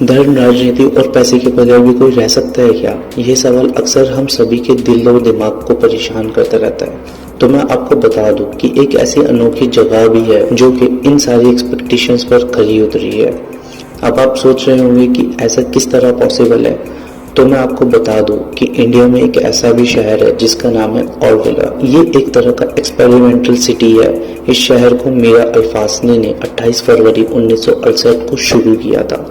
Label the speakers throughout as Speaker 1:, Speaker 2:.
Speaker 1: धर्म, राजनीति और पैसे के बगैर भी कोई रह सकता है क्या? ये सवाल अक्सर हम सभी के दिल और दिमाग को परेशान करता रहता है। तो मैं आपको बता दूं कि एक ऐसी अनोखी जगह भी है जो कि इन सारी एक्सपेक्टेशंस पर खरी उतरी है। अब आप सोच रहे होंगे कि ऐसा किस तरह पॉसिबल है, तो मैं आपको बता दूं कि इंडिया में एक ऐसा भी शहर है जिसका नाम है औरविला। ये एक तरह का एक्सपेरिमेंटल सिटी है। इस शहर को मीरा अल्फासनी ने 28 फरवरी 1968 को शुरू किया था।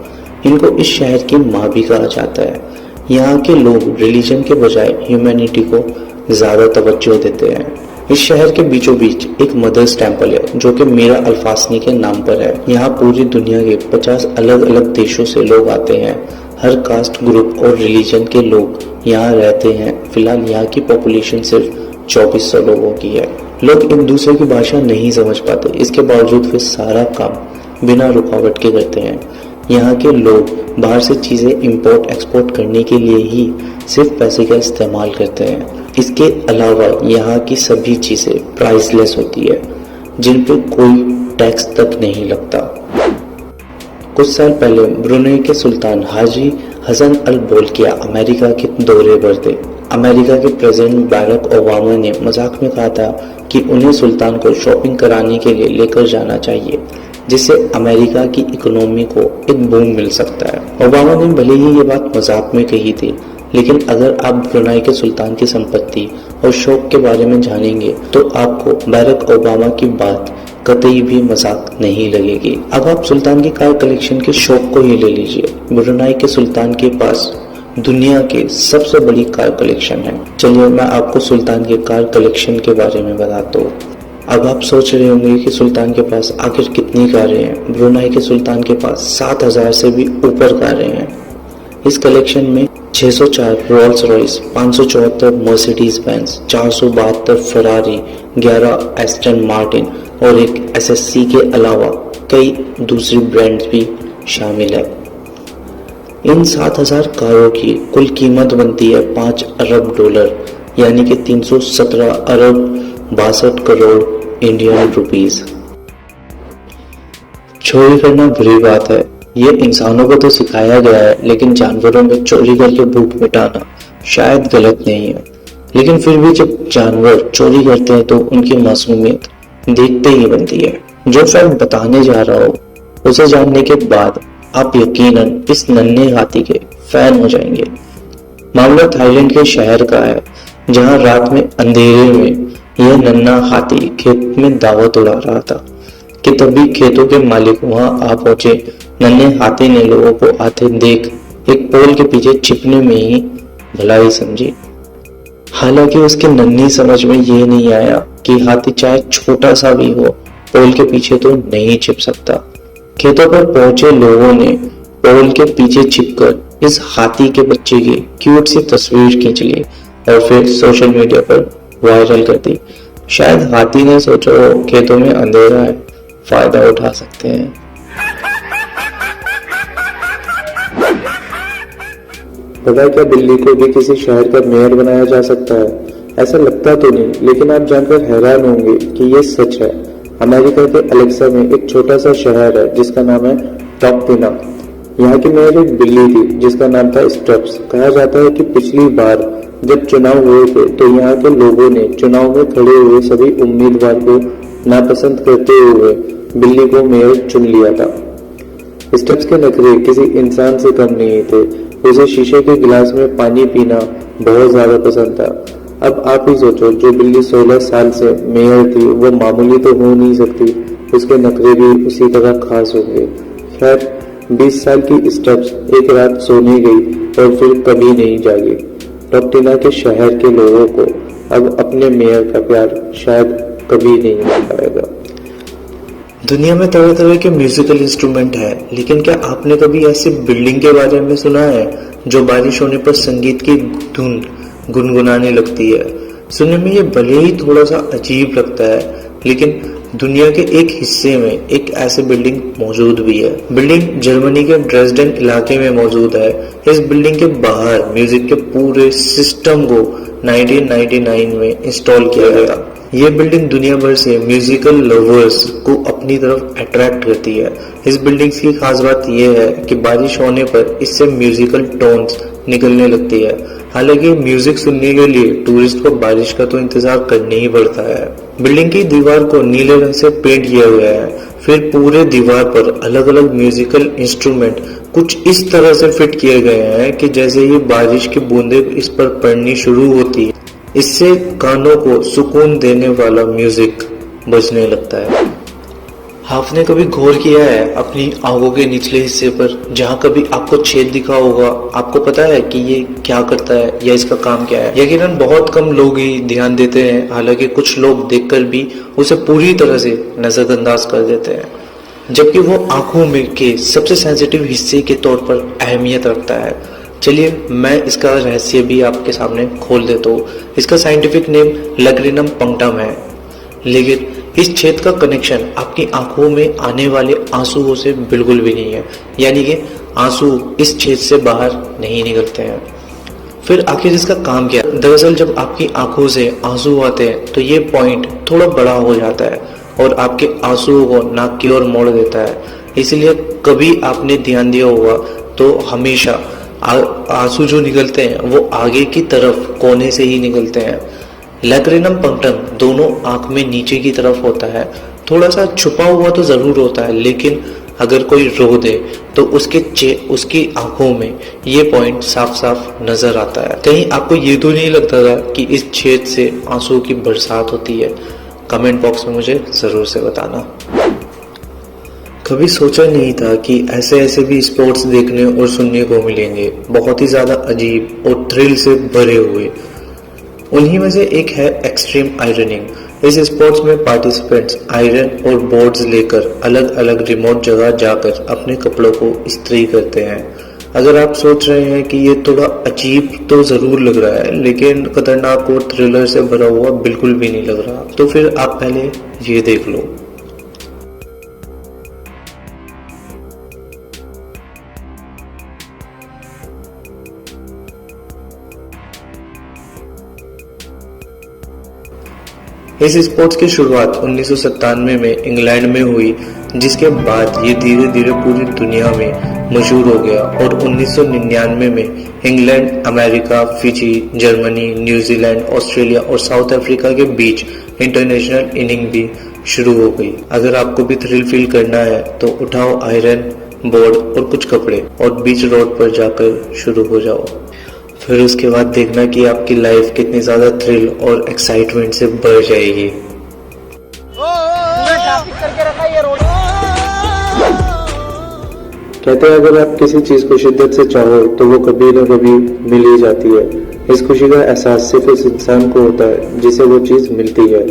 Speaker 1: इनको इस शहर की माँ भी कहा जाता है। यहाँ के लोग रिलीजन के बजाय ह्यूमैनिटी को ज्यादा तवज्जो देते हैं। इस शहर के बीचों बीच एक मदर्स टेम्पल है जो कि मीरा अल्फासनी के नाम पर है। यहाँ पूरी दुनिया के 50 अलग अलग देशों से लोग आते हैं। हर कास्ट, ग्रुप और रिलीजन के लोग यहाँ रहते हैं। फिलहाल यहाँ की पॉपुलेशन सिर्फ 2400 लोगों की है। लोग एक दूसरे की भाषा नहीं समझ पाते, इसके बावजूद वे सारा काम बिना रुकावट के करते हैं। यहाँ के लोग बाहर से चीजें इंपोर्ट एक्सपोर्ट करने के लिए ही सिर्फ पैसे का इस्तेमाल करते हैं। इसके अलावा यहाँ की सभी चीजें प्राइसलेस होती है, जिन पर कोई टैक्स तक नहीं लगता। कुछ साल पहले ब्रुनेई के सुल्तान हाजी हसन अल बोल्किया अमेरिका के दौरे पर थे। अमेरिका के प्रेसिडेंट बाराक ओबामा ने मजाक में कहा था कि उन्हें सुल्तान को शॉपिंग कराने के लिए लेकर जाना चाहिए, जिससे अमेरिका की इकोनॉमी को एक बूम मिल सकता है। ओबामा ने भले ही ये बात मजाक में कही थी, लेकिन अगर आप ब्रुनेई के सुल्तान की संपत्ति और शौक के बारे में जानेंगे तो आपको बाराक ओबामा की बात कतई भी मजाक नहीं लगेगी। अब आप सुल्तान के कार कलेक्शन के शौक को ही ले लीजिए। ब्रुनेई के सुल्तान के पास दुनिया के सबसे बड़ी कार कलेक्शन है। चलिए मैं आपको सुल्तान के कार कलेक्शन के बारे में बताता हूँ। अब आप सोच रहे होंगे कि सुल्तान के पास आखिर कितनी कारें हैं। ब्रुनेई के सुल्तान के पास 7000 से भी ऊपर कारें हैं। इस कलेक्शन में 604 Rolls Royce, 574 Mercedes Benz, 472 Ferrari, 11 Aston Martin और एक एसएससी के अलावा कई दूसरी ब्रांड्स भी शामिल है। इन 7000 कारों की कुल कीमत बनती है $5 अरब, यानी कि 317 अरब 62 करोड़ इंडियन रुपीस। चोरी करना बुरी बात है, ये इंसानों को तो सिखाया गया है, लेकिन जानवरों में चोरी करके भूख मिटाना शायद गलत नहीं है। लेकिन फिर भी जब जानवर चोरी करते हैं तो उनकी मासूमियत देखते ही बनती है। जो फैक्ट बताने जा रहा हूँ उसे जानने के बाद आप यकीनन इस नन्हे हाथी के फैन हो जाएंगे। मामला थाईलैंड के शहर का है, जहाँ रात में अंधेरे में यह नन्हा हाथी खेत में दावत उड़ा रहा था कि तभी खेतों के मालिक वहां आ पहुंचे। नन्हे हाथी ने लोगों को आते देख एक पोल के पीछे छिपने में ही भलाई समझी। हालांकि उसके नन्ही समझ में ये नहीं आया कि हाथी चाहे छोटा सा भी हो, पोल के पीछे तो नहीं छिप सकता। खेतों पर पहुंचे लोगों ने पोल के पीछे छिपकर इस हाथी के बच्चे की क्यूट सी तस्वीर खींच ली और फिर सोशल मीडिया पर वायरल कर दी। शायद हाथी ने सोचा हो खेतों में अंधेरा है, फायदा उठा सकते हैं।
Speaker 2: पता है क्या, दिल्ली को भी किसी शहर का मेयर बनाया जा सकता है? ऐसा लगता तो नहीं, लेकिन आप जानकर हैरान होंगे कि ये सच है। अमेरिका के अलेक्सा में एक छोटा सा शहर है जिसका नाम है टॉक्टिना। यहाँ की मेयर एक बिल्ली थी जिसका नाम था स्टब्स। कहा जाता है कि पिछली बार जब चुनाव हुए थे तो यहाँ के लोगों ने चुनाव में खड़े हुए सभी उम्मीदवार को नापसंद करते हुए बिल्ली को मेयर चुन लिया था। स्टब्स के नखरे किसी इंसान से कम नहीं थे। उसे शीशे के गिलास में पानी पीना बहुत ज्यादा पसंद था। अब आप ही सोचो, जो बिल्ली 16 साल से मेयर थी वो मामूली तो हो नहीं सकती, उसके नखरे भी उसी तरह खास होंगे। खैर 20 साल की स्टब्स एक रात सोने गई और फिर कभी नहीं जागी। टॉक्टिना के शहर के लोगों को अब अपने मेयर का प्यार शायद कभी नहीं मिल पाएगा।
Speaker 1: दुनिया में तरह तरह के म्यूजिकल इंस्ट्रूमेंट है, लेकिन क्या आपने कभी ऐसी बिल्डिंग के बारे में सुना है जो बारिश होने पर संगीत की धुन गुनगुनाने लगती है? सुनने में ये भले ही थोड़ा सा अजीब लगता है, लेकिन दुनिया के एक हिस्से में एक ऐसी बिल्डिंग मौजूद भी है। बिल्डिंग जर्मनी के ड्रेसडेन इलाके में मौजूद है। इस बिल्डिंग के बाहर म्यूजिक के पूरे सिस्टम को 1999 में इंस्टॉल किया गया था। ये बिल्डिंग दुनिया भर से म्यूजिकल लवर्स को अपनी तरफ अट्रैक्ट करती है। इस बिल्डिंग की खास बात यह है कि बारिश होने पर इससे म्यूजिकल टोन्स निकलने लगती है। हालांकि म्यूजिक सुनने के लिए टूरिस्ट को बारिश का तो इंतजार करना ही पड़ता है। बिल्डिंग की दीवार को नीले रंग से पेंट किया गया है। फिर पूरे दीवार पर अलग अलग म्यूजिकल इंस्ट्रूमेंट कुछ इस तरह से फिट किए गए हैं कि जैसे ही बारिश की बूंदें इस पर पड़नी शुरू होती है, इससे कानों को सुकून देने वाला म्यूजिक बजने लगता है। आपने कभी गौर किया है अपनी आंखों के निचले हिस्से पर, जहाँ कभी आपको छेद दिखा होगा? आपको पता है कि ये क्या करता है या इसका काम क्या है? यकीनन बहुत कम लोग ही ध्यान देते हैं, हालांकि कुछ लोग देखकर भी उसे पूरी तरह से नजरअंदाज कर देते हैं, जबकि वो आंखों में के सबसे सेंसिटिव हिस्से के तौर पर अहमियत रखता है। चलिए मैं इसका रहस्य भी आपके सामने खोल देता हूँ। इसका साइंटिफिक नेम लैक्रिनम पंक्टम है, लेकिन इस छेद का कनेक्शन आपकी आंखों में आने वाले आंसुओं से बिल्कुल भी नहीं है, यानी कि आंसू इस छेद से बाहर नहीं निकलते हैं। फिर आखिर इसका काम क्या है? दरअसल जब आपकी आंखों से आंसू आते हैं तो ये पॉइंट थोड़ा बड़ा हो जाता है और आपके आंसुओं को नाक की ओर मोड़ देता है। इसलिए कभी आपने ध्यान दिया होगा तो हमेशा आंसू जो निकलते हैं वो आगे की तरफ कोने से ही निकलते हैं। लैक्रिनम पंक्टम दोनों आंख में नीचे की तरफ होता है, थोड़ा सा छुपा हुआ तो जरूर होता है, लेकिन अगर कोई रो दे तो उसकी आंखों में ये पॉइंट साफ साफ नजर आता है। कहीं आपको ये तो नहीं लगता था कि इस छेद से आंसू की बरसात होती है? कमेंट बॉक्स में मुझे जरूर से बताना। कभी सोचा नहीं था कि ऐसे भी स्पोर्ट्स देखने और सुनने को मिलेंगे, बहुत ही ज्यादा अजीब और थ्रिल से भरे हुए। उन्हीं में से एक है एक्सट्रीम आयरनिंग। इस स्पोर्ट्स में पार्टिसिपेंट्स आयरन और बोर्ड्स लेकर अलग अलग रिमोट जगह जाकर अपने कपड़ों को इस्त्री करते हैं। अगर आप सोच रहे हैं कि ये थोड़ा अजीब तो जरूर लग रहा है, लेकिन खतरनाक और थ्रिलर से भरा हुआ बिल्कुल भी नहीं लग रहा, तो फिर आप पहले ये देख लो। इस स्पोर्ट्स की शुरुआत 1997 में इंग्लैंड में हुई, जिसके बाद ये धीरे धीरे पूरी दुनिया में मशहूर हो गया और 1999 में England, America, Fiji, Germany, New Zealand, Australia और साउथ अफ्रीका के बीच इंटरनेशनल इनिंग भी शुरू हो गई। अगर आपको भी थ्रिल फील करना है तो उठाओ आयरन, बोर्ड और कुछ कपड़े और बीच रोड पर जाकर शुरू हो जाओ। फिर उसके बाद देखना कि आपकी लाइफ कितनी ज्यादा थ्रिल और एक्साइटमेंट से भर जाएगी।
Speaker 2: कहते हैं अगर आप किसी चीज को शिद्दत से चाहो तो वो कभी न कभी मिल ही जाती है। इस खुशी का एहसास सिर्फ उस इंसान को होता है जिसे वो चीज मिलती है।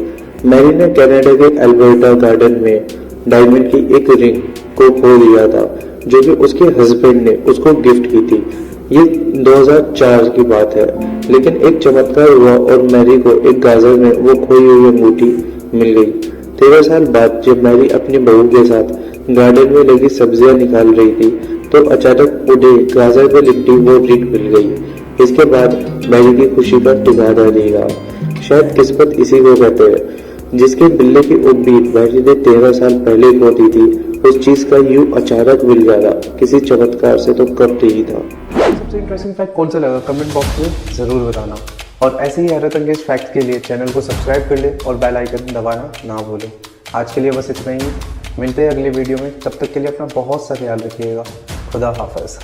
Speaker 2: मैरी ने कनाडा के अल्बर्टा गार्डन में डायमंड की एक रिंग को खो दिया था, जो कि उसके हस्बैंड ने उसको गिफ्ट की थी। ये 2004 की बात है, लेकिन एक चमत्कार हुआ और मैरी को एक गाजर में वो खोई हुई अंगूठी मिल गई। 13 साल बाद जब मैरी अपनी बहू के साथ गार्डन में लगी सब्जियां निकाल रही थी तो अचानक उन्हें गाजर में लिपटी वो रिंग मिल गई। इसके बाद मैरी की खुशी का ठिकाना नहीं रहा। शायद किस्मत इसी को कहते हैं। जिसके मिलने की उम्मीद मैरी ने 13 साल पहले खो दी थी, उस चीज का यूं अचानक मिल जाना किसी चमत्कार से तो कम नहीं था।
Speaker 3: सबसे इंटरेस्टिंग फैक्ट कौन सा लगा कमेंट बॉक्स में ज़रूर बताना, और ऐसे ही हैरत अंगेज फैक्ट के लिए चैनल को सब्सक्राइब कर ले और बेल आइकन दबाना ना भूलें। आज के लिए बस इतना ही, मिलते हैं अगले वीडियो में। तब तक के लिए अपना बहुत सा ख्याल रखिएगा। खुदा हाफिज़।